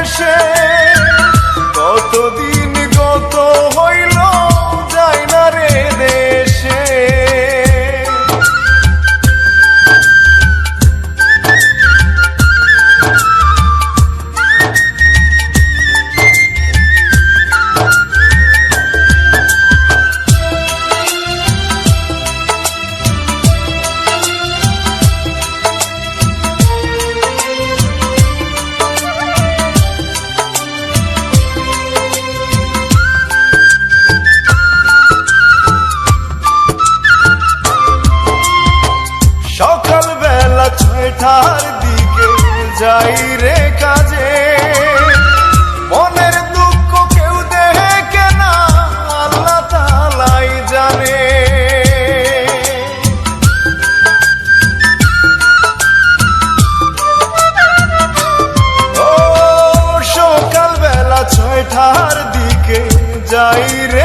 দেশে কতদিন গত হইল যায় না রে দেশে। সকালবেলা 6টার দিকে যাই রে কাজে, মনের দুঃখ কেউ দেখে না আল্লাহ তাআলাই জানে। ও সকালবেলা 6টার দিকে যাই রে